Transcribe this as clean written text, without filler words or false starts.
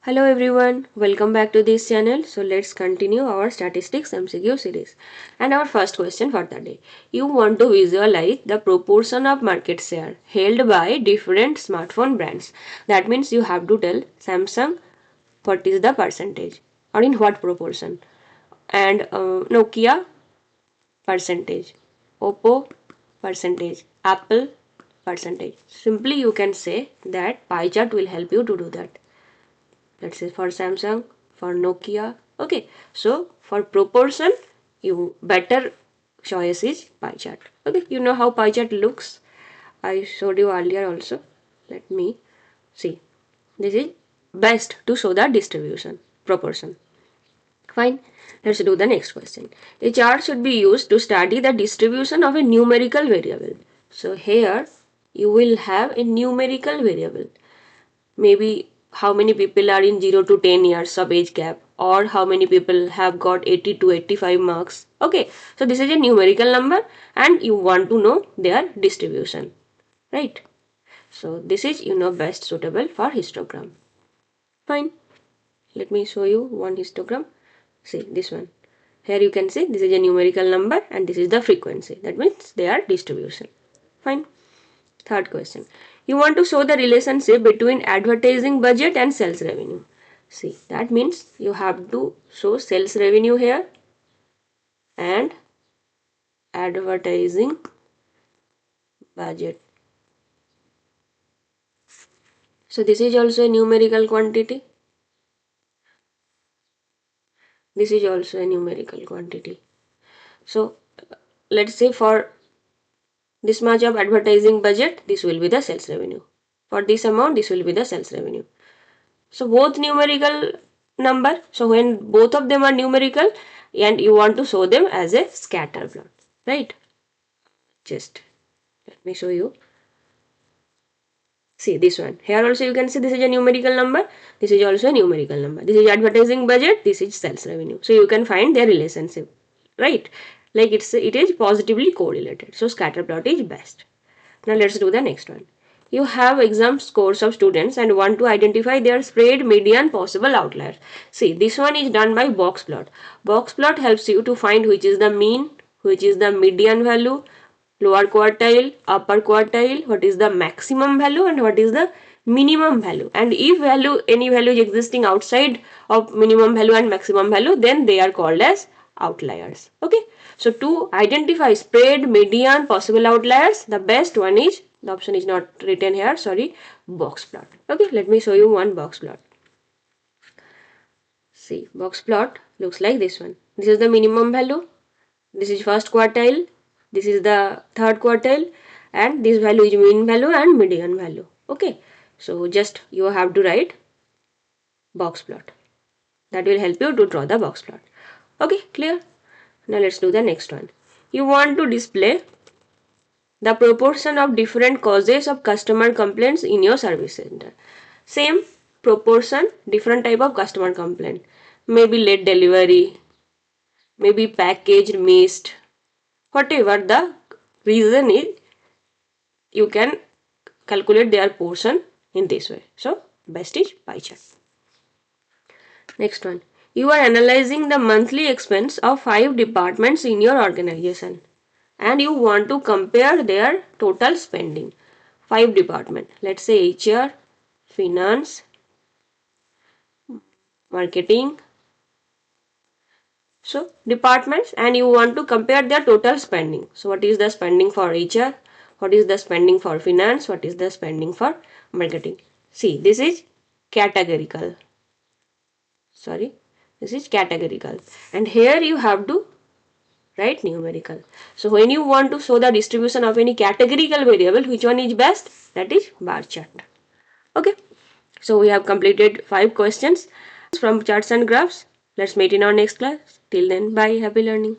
Hello everyone, welcome back to this channel. So let's continue our statistics MCQ series. And our first question for the day. You want to visualize the proportion of market share held by different smartphone brands. That means you have to tell Samsung what is the percentage or in what proportion. And Nokia percentage, Oppo percentage, Apple percentage. Simply you can say that pie chart will help you to do that. Let's say for Samsung, for Nokia. Okay, so for proportion, you better choice is pie chart. Okay, you know how pie chart looks. I showed you earlier also. Let me see. This is best to show the distribution proportion. Fine. Let's do the next question. A chart should be used to study the distribution of a numerical variable. So here you will have a numerical variable. Maybe how many people are in 0 to 10 years of age gap, or how many people have got 80 to 85 marks. Okay, so this is a numerical number and you want to know their distribution, right? So this is best suitable for histogram. Fine, let me show you one histogram. See this one. Here you can see this is a numerical number and this is the frequency. That means their distribution. Fine. Third question. You want to show the relationship between advertising budget and sales revenue. See, that means you have to show sales revenue here and advertising budget. So this is also a numerical quantity. This is also a numerical quantity. So let's say for this much of advertising budget, this will be the sales revenue. For this amount, this will be the sales revenue. So both numerical number. So when both of them are numerical and you want to show them as a scatter plot, right? Just let me show you. See this one. Here also you can see this is a numerical number. This is also a numerical number. This is advertising budget. This is sales revenue. So you can find their relationship, right? Like it is positively correlated. So scatter plot is best. Now let's do the next one. You have exam scores of students and want to identify their spread, median, possible outliers. See, this one is done by box plot. Box plot helps you to find which is the mean, which is the median value, lower quartile, upper quartile, what is the maximum value and what is the minimum value. And if any value is existing outside of minimum value and maximum value, then they are called as outliers. Okay. So to identify spread, median, possible outliers, the best one is, the option is not written here, sorry, box plot. Okay, let me show you one box plot. See, box plot looks like this one. This is the minimum value, this is first quartile, this is the third quartile, and this value is mean value and median value. Okay, so just you have to write box plot. That will help you to draw the box plot. Okay, clear? Now let's do the next one. You want to display the proportion of different causes of customer complaints in your service center. Same proportion, different type of customer complaint. Maybe late delivery, maybe package missed, whatever the reason is, you can calculate their portion in this way. So best is pie chart. Next one. You are analyzing the monthly expense of 5 departments in your organization and you want to compare their total spending. 5 departments. Let's say HR, finance, marketing. So departments, and you want to compare their total spending. So what is the spending for HR? What is the spending for finance? What is the spending for marketing? See, this is categorical. Sorry, this is categorical. And here you have to write numerical. So when you want to show the distribution of any categorical variable, which one is best? That is bar chart. Okay. So we have completed 5 questions from charts and graphs. Let's meet in our next class. Till then, bye. Happy learning.